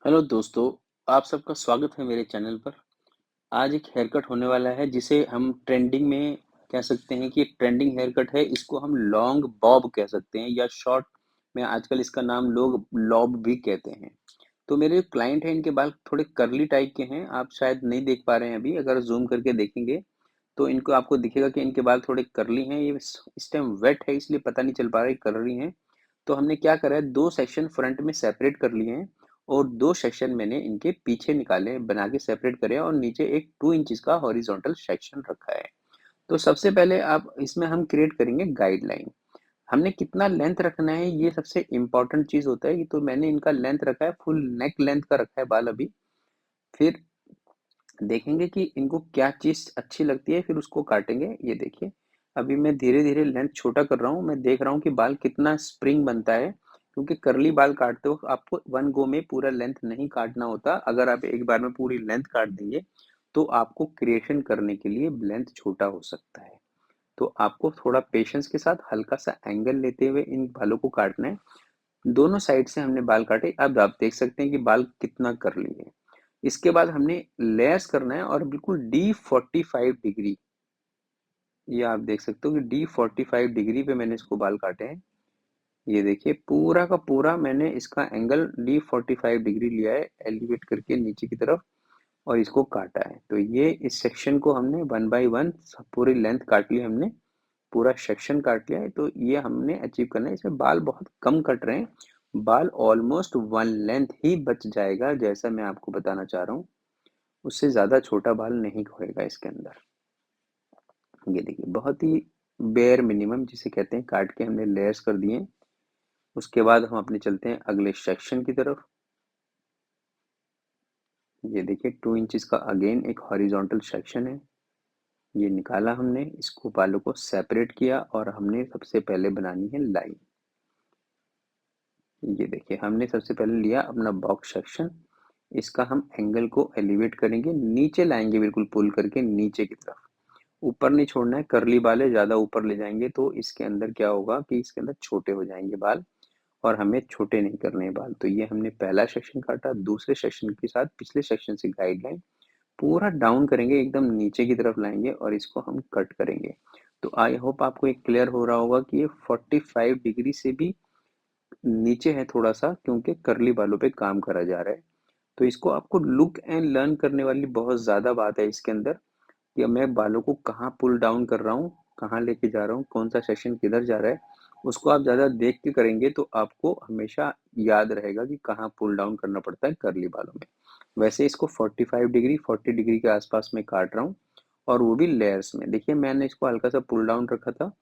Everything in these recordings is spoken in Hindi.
हेलो दोस्तों, आप सबका स्वागत है मेरे चैनल पर। आज एक हेयर कट होने वाला है जिसे हम ट्रेंडिंग में कह सकते हैं कि ट्रेंडिंग हेयर कट है। इसको हम लॉन्ग बॉब कह सकते हैं या शॉर्ट में आजकल इसका नाम लोग लॉब भी कहते हैं। तो मेरे क्लाइंट हैं, इनके बाल थोड़े कर्ली टाइप के हैं। आप शायद नहीं देख पा रहे हैं अभी, अगर जूम करके देखेंगे तो इनको आपको दिखेगा कि इनके बाल थोड़े कर्ली हैं। ये इस टाइम वेट है इसलिए पता नहीं चल पा रहा है कर्ली हैं। तो हमने क्या करा है, दो सेक्शन फ्रंट में सेपरेट कर लिए हैं और दो सेक्शन मैंने इनके पीछे निकाले बना के सेपरेट करे और नीचे एक 2 इंच का हॉरिजॉन्टल सेक्शन रखा है। तो सबसे पहले आप इसमें हम क्रिएट करेंगे गाइडलाइन। हमने कितना लेंथ रखना है ये सबसे इम्पोर्टेंट चीज होता है। तो मैंने इनका लेंथ रखा है, फुल नेक लेंथ का रखा है बाल अभी। फिर देखेंगे कि इनको क्या चीज अच्छी लगती है, फिर उसको काटेंगे। ये देखिए, अभी मैं धीरे धीरे लेंथ छोटा कर रहा हूँ। मैं देख रहा हूँ कि बाल कितना स्प्रिंग बनता है, क्योंकि कर्ली बाल काटते हो आपको वन गो में पूरा लेंथ नहीं काटना होता। अगर आप एक बार में पूरी लेंथ काट देंगे तो आपको क्रिएशन करने के लिए लेंथ छोटा हो सकता है। तो आपको थोड़ा पेशेंस के साथ हल्का सा एंगल लेते हुए इन बालों को काटना है। दोनों साइड से हमने बाल काटे, अब आप देख सकते हैं कि बाल कितना कर्ली है। इसके बाद हमने लेयर्स करना है और बिल्कुल D45 डिग्री, ये आप देख सकते हो कि D45 डिग्री पे मैंने इसको बाल काटे हैं। ये देखिए, पूरा का पूरा मैंने इसका एंगल D45 डिग्री लिया है एलिवेट करके नीचे की तरफ और इसको काटा है। तो ये इस सेक्शन को हमने वन बाय वन पूरी लेंथ काट ली हमने, पूरा सेक्शन काट लिया है। तो ये हमने अचीव करना है। इसमें बाल बहुत कम कट रहे हैं, बाल ऑलमोस्ट वन लेंथ ही बच जाएगा, जैसा मैं आपको बताना चाह रहा हूँ। उससे ज़्यादा छोटा बाल नहीं होएगा इसके अंदर। ये देखिए, बहुत ही बेयर मिनिमम जिसे कहते हैं काट के हमने लेयर्स कर दिए। उसके बाद हम अपने चलते हैं अगले सेक्शन की तरफ। ये देखिए, 2 इंच का अगेन एक हॉरिजॉन्टल सेक्शन है। ये निकाला हमने, इसको बालों को सेपरेट किया और हमने सबसे पहले बनानी है लाइन। ये देखिए, हमने सबसे पहले लिया अपना बॉक्स सेक्शन। इसका हम एंगल को एलिवेट करेंगे, नीचे लाएंगे बिल्कुल पुल करके नीचे की तरफ। ऊपर नहीं छोड़ना है, कर्ली बाल है, ज़्यादा ऊपर ले जाएंगे तो इसके अंदर क्या होगा कि इसके अंदर छोटे हो जाएंगे बाल, और हमें छोटे नहीं करने हैं बाल। तो ये हमने पहला सेक्शन काटा, दूसरे सेक्शन के साथ पिछले सेक्शन से गाइडलाइन पूरा डाउन करेंगे, एकदम नीचे की तरफ लाएंगे और इसको हम कट करेंगे। तो आई होप आपको एक क्लियर हो रहा होगा कि ये 45 डिग्री से भी नीचे है थोड़ा सा, क्योंकि कर्ली बालों पे काम करा जा रहा है। तो इसको आपको लुक एंड लर्न करने वाली बहुत ज़्यादा बात है इसके अंदर, कि मैं बालों को कहाँ पुल डाउन कर रहा हूँ, कहाँ लेके जा रहा हूँ, कौन सा सेशन किधर जा रहा है। उसको आप ज़्यादा देख के करेंगे तो आपको हमेशा याद रहेगा कि कहाँ पुल डाउन करना पड़ता है कर्ली बालों में। वैसे इसको 45 डिग्री 40 डिग्री के आसपास में काट रहा हूँ, और वो भी लेयर्स में। देखिए, मैंने इसको हल्का सा पुल डाउन रखा था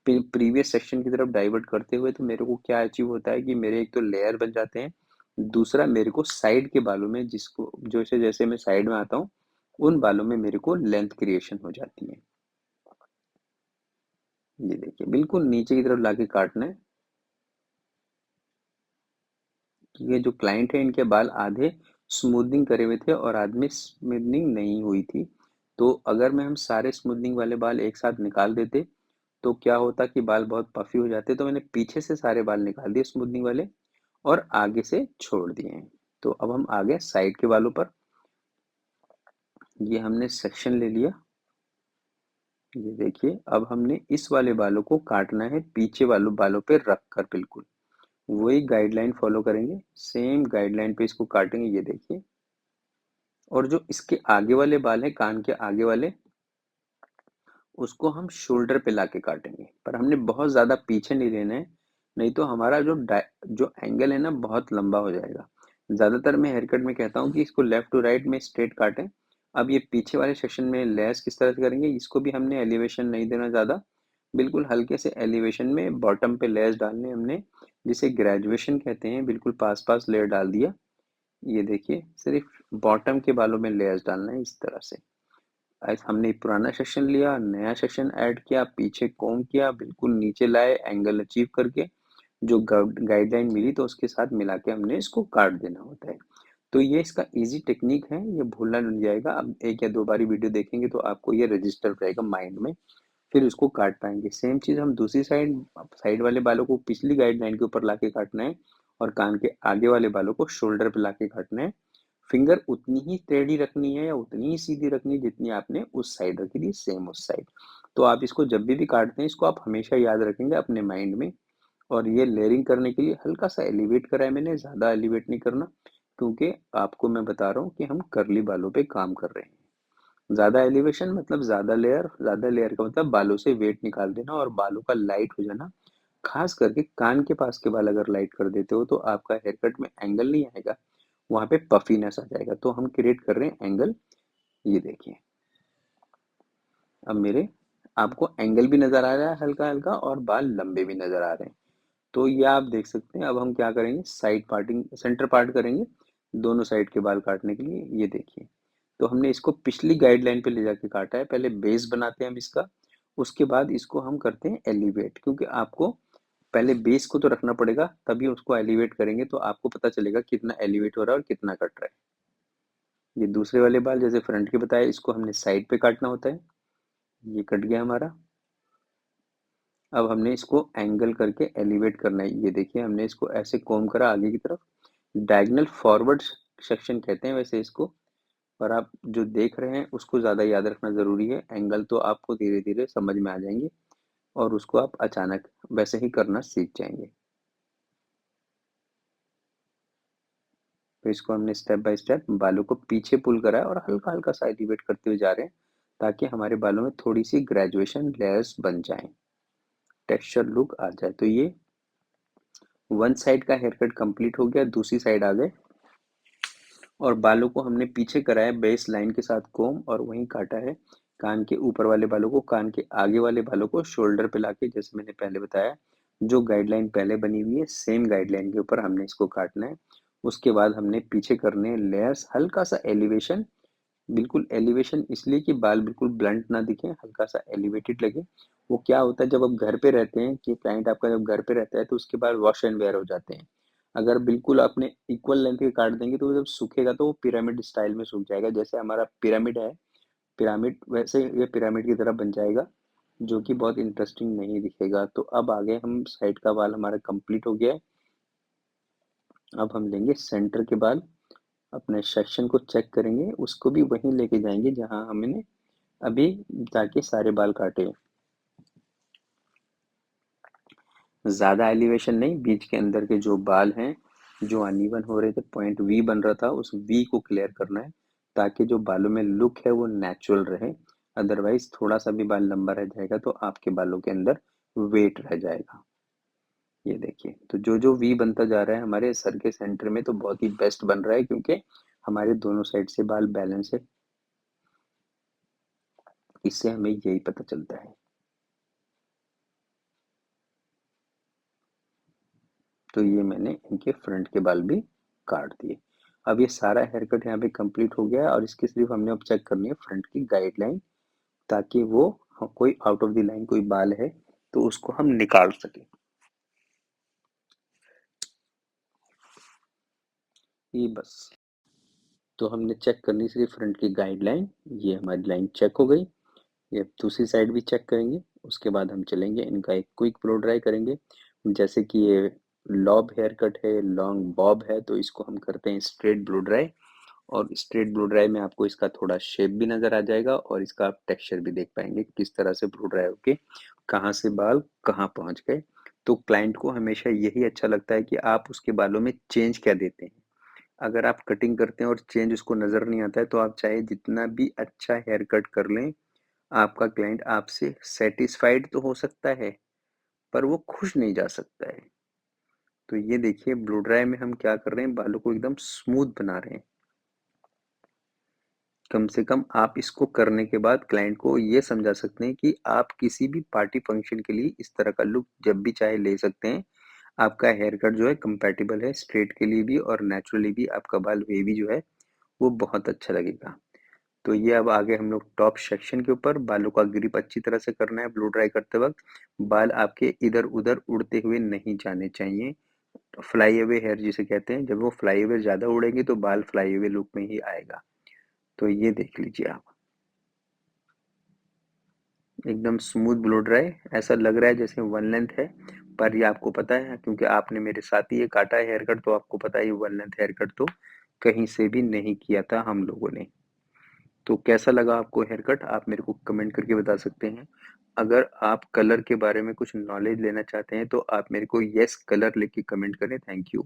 प्रीवियस सेक्शन की तरफ डाइवर्ट करते हुए। तो मेरे को क्या अचीव होता है कि मेरे एक तो लेयर बन जाते हैं, दूसरा मेरे को साइड के बालों में, जिसको जैसे जैसे मैं साइड में आता हूँ उन बालों में मेरे को लेंथ क्रिएशन हो जाती है। ये देखिए, बिल्कुल नीचे की तरफ लाके काटना है। ये जो क्लाइंट है इनके बाल आधे स्मूथनिंग करे हुए थे और आधे स्मूथनिंग नहीं हुई थी। तो अगर मैं हम सारे स्मूथनिंग वाले बाल एक साथ निकाल देते तो क्या होता कि बाल बहुत पफी हो जाते। तो मैंने पीछे से सारे बाल निकाल दिए स्मूथनिंग वाले और आगे से छोड़ दिए हैं। तो अब हम आ गए साइड के बालों पर। ये हमने सेक्शन ले लिया। ये देखिए, अब हमने इस वाले बालों को काटना है पीछे वालों बालों पे रख कर, बिल्कुल वही गाइडलाइन फॉलो करेंगे, सेम गाइडलाइन पे इसको काटेंगे। ये देखिए, और जो इसके आगे वाले बाल हैं कान के आगे वाले, उसको हम शोल्डर पे लाके काटेंगे, पर हमने बहुत ज़्यादा पीछे नहीं लेना है। नहीं तो हमारा जो एंगल है ना बहुत लंबा हो जाएगा। ज़्यादातर मैं हेयर कट में कहता हूँ कि इसको लेफ्ट टू राइट में स्ट्रेट काटें। अब ये पीछे वाले सेक्शन में लेस किस तरह से करेंगे, इसको भी हमने एलिवेशन नहीं देना ज़्यादा, बिल्कुल हल्के से एलिवेशन में बॉटम पे लेस डालने हमने, जिसे ग्रेजुएशन कहते हैं। बिल्कुल पास पास लेयर डाल दिया। ये देखिए, सिर्फ बॉटम के बालों में लेयर्स डालना है इस तरह से। आज हमने पुराना सेक्शन लिया, नया सेक्शन ऐड किया, पीछे कोम किया, बिल्कुल नीचे लाए एंगल अचीव करके, जो गाइडलाइन मिली तो उसके साथ मिला के हमने इसको काट देना होता है। तो ये इसका इजी टेक्निक है, ये भूलना नहीं जाएगा। अब एक या दो बारी वीडियो देखेंगे तो आपको ये रजिस्टर रहेगा माइंड में, फिर उसको काट पाएंगे। सेम चीज़ हम दूसरी साइड साइड वाले बालों को पिछली गाइडलाइन के ऊपर लाके काटना है और कान के आगे वाले बालों को शोल्डर पे लाके काटना है। फिंगर उतनी ही टेढ़ी रखनी है या उतनी ही सीधी रखनी है जितनी आपने उस साइड रखी थी, सेम उस साइड। तो आप इसको जब भी काटते हैं, इसको आप हमेशा याद रखेंगे अपने माइंड में। और ये लेयरिंग करने के लिए हल्का सा एलिवेट करा है मैंने, ज़्यादा एलिवेट नहीं करना, क्योंकि आपको मैं बता रहा हूँ कि हम कर्ली बालों पे काम कर रहे हैं। ज़्यादा एलिवेशन मतलब ज़्यादा लेयर का मतलब बालों से वेट निकाल देना और बालों का लाइट हो जाना। खास करके कान के पास के बाल अगर लाइट कर देते हो तो आपका हेयर कट में एंगल नहीं आएगा, वहाँ पे पफीनेस आ जाएगा। तो हम क्रिएट कर रहे हैं एंगल। ये देखिए, अब मेरे आपको एंगल भी नज़र आ रहा है हल्का हल्का और बाल लंबे भी नज़र आ रहे हैं। तो ये आप देख सकते हैं। अब हम क्या करेंगे, साइड पार्टिंग, सेंटर पार्ट करेंगे दोनों साइड के बाल काटने के लिए। ये देखिए, तो हमने इसको पिछली गाइडलाइन पे ले जाके काटा है। पहले बेस बनाते हैं हम इसका, उसके बाद इसको हम करते हैं एलिवेट, क्योंकि आपको पहले बेस को तो रखना पड़ेगा, तभी उसको एलिवेट करेंगे तो आपको पता चलेगा कितना एलिवेट हो रहा है और कितना कट रहा है। ये दूसरे वाले बाल जैसे फ्रंट के बताए, इसको हमने साइड पे काटना होता है। ये कट गया हमारा। अब हमने इसको एंगल करके एलिवेट करना है। ये देखिए, हमने इसको ऐसे कोम करा आगे की तरफ। डायगोनल फॉरवर्ड सेक्शन कहते हैं वैसे इसको, पर आप जो देख रहे हैं उसको ज़्यादा याद रखना ज़रूरी है। एंगल तो आपको धीरे धीरे समझ में आ जाएंगे और उसको आप अचानक वैसे ही करना सीख जाएंगे। तो इसको हमने स्टेप बाय स्टेप बालों को पीछे पुल करा है और हल्का हल्का सा एलिवेट करते हुए जा रहे हैं, ताकि हमारे बालों में थोड़ी सी ग्रेजुएशन लेयर्स बन जाएं, टेक्सचर लुक आ जाए। तो ये वन साइड का हेयर कट कंप्लीट हो गया, दूसरी साइड आ गए और बालों को हमने पीछे कराया बेस लाइन के साथ कोम और वहीं काटा है। कान के ऊपर वाले बालों को कान के आगे वाले बालों को शोल्डर पे लाके, जैसे मैंने पहले बताया, जो गाइडलाइन पहले बनी हुई है सेम गाइडलाइन के ऊपर हमने इसको काटना है। उसके बाद हमने पीछे करने लेयर्स, हल्का सा एलिवेशन, बिल्कुल एलिवेशन इसलिए कि बाल बिल्कुल ब्लंट ना दिखे, हल्का सा एलिवेटेड लगे। वो क्या होता है, जब आप घर पे रहते हैं, कि क्लाइंट आपका जब घर पे रहता है तो उसके बाल वॉश एंड वेयर हो जाते हैं। अगर बिल्कुल आपने इक्वल लेंथ के काट देंगे तो जब सूखेगा तो वो पिरामिड स्टाइल में सूख जाएगा। जैसे हमारा पिरामिड है, पिरामिड वैसे ये पिरामिड की तरह बन जाएगा, जो कि बहुत इंटरेस्टिंग नहीं दिखेगा। तो अब आगे हम साइड का बाल हमारा कंप्लीट हो गया है। अब हम लेंगे सेंटर के बाल, अपने सेक्शन को चेक करेंगे, उसको भी वहीं लेके जाएंगे जहां हमने अभी जाके सारे बाल काटे। ज़्यादा एलिवेशन नहीं, बीच के अंदर के जो बाल हैं जो अनइवन हो रहे थे, पॉइंट वी बन रहा था, उस वी को क्लियर करना है, ताकि जो बालों में लुक है वो नेचुरल रहे। अदरवाइज थोड़ा सा भी बाल लंबा रह जाएगा तो आपके बालों के अंदर वेट रह जाएगा। ये देखिए, तो जो जो वी बनता जा रहा है हमारे सर के सेंटर में, तो बहुत ही बेस्ट बन रहा है, क्योंकि हमारे दोनों साइड से बाल बैलेंस है। इससे हमें यही पता चलता है। तो ये मैंने इनके फ्रंट के बाल भी काट दिए। अब ये सारा हेयर कट यहाँ पे कंप्लीट हो गया है और इसकी सिर्फ हमने अब चेक करनी है फ्रंट की गाइडलाइन, ताकि वो कोई आउट ऑफ द लाइन कोई बाल है तो उसको हम निकाल सके। ये बस, तो हमने चेक करनी सिर्फ फ्रंट की गाइडलाइन। ये हमारी लाइन चेक हो गई। ये दूसरी साइड भी चेक करेंगे, उसके बाद हम चलेंगे इनका एक क्विक ब्लो ड्राई करेंगे। जैसे कि ये लॉब हेयर कट है, लॉन्ग बॉब है, तो इसको हम करते हैं स्ट्रेट ब्लो ड्राई। और स्ट्रेट ब्लो ड्राई में आपको इसका थोड़ा शेप भी नज़र आ जाएगा और इसका आप टेक्सचर भी देख पाएंगे किस तरह से ब्लो ड्राई होके कहाँ से बाल कहाँ पहुँच गए। तो क्लाइंट को हमेशा यही अच्छा लगता है कि आप उसके बालों में चेंज क्या देते हैं। अगर आप कटिंग करते हैं और चेंज उसको नज़र नहीं आता है तो आप चाहे जितना भी अच्छा हेयर कट कर लें, आपका क्लाइंट आपसे सेटिस्फाइड तो हो सकता है, पर वो खुश नहीं जा सकता है। तो ये देखिए, ब्लो ड्राई में हम क्या कर रहे हैं, बालों को एकदम स्मूथ बना रहे हैं। कम से कम आप इसको करने के बाद क्लाइंट को ये समझा सकते हैं कि आप किसी भी पार्टी फंक्शन के लिए इस तरह का लुक जब भी चाहे ले सकते हैं। आपका हेयर कट जो है कंपैटिबल है स्ट्रेट के लिए भी और नेचुरली भी, आपका बाल वेवी जो है वो बहुत अच्छा लगेगा। तो ये अब आगे हम लोग टॉप सेक्शन के ऊपर बालों का ग्रिप अच्छी तरह से करना है। ब्लो ड्राई करते वक्त बाल आपके इधर उधर उड़ते हुए नहीं जाने चाहिए। फ्लाई अवे हेयर जिसे कहते हैं, जब वो फ्लाई अवे ज़्यादा उड़ेंगे तो बाल फ्लाई अवे लुक में ही आएगा। तो ये देख लीजिए आप, एकदम स्मूथ ब्लो ड्राई, ऐसा लग रहा है जैसे वन लेंथ है, पर ये आपको पता है क्योंकि आपने मेरे साथ ही ये काटा है हेयर कट, तो आपको पता है ये वन लेंथ हेयर कट तो कहीं से भी नहीं किया था हम लोगों ने। तो कैसा लगा आपको हेयर कट आप मेरे को कमेंट करके बता सकते हैं। अगर आप कलर के बारे में कुछ नॉलेज लेना चाहते हैं तो आप मेरे को येस कलर लिख के कमेंट करें। Thank you.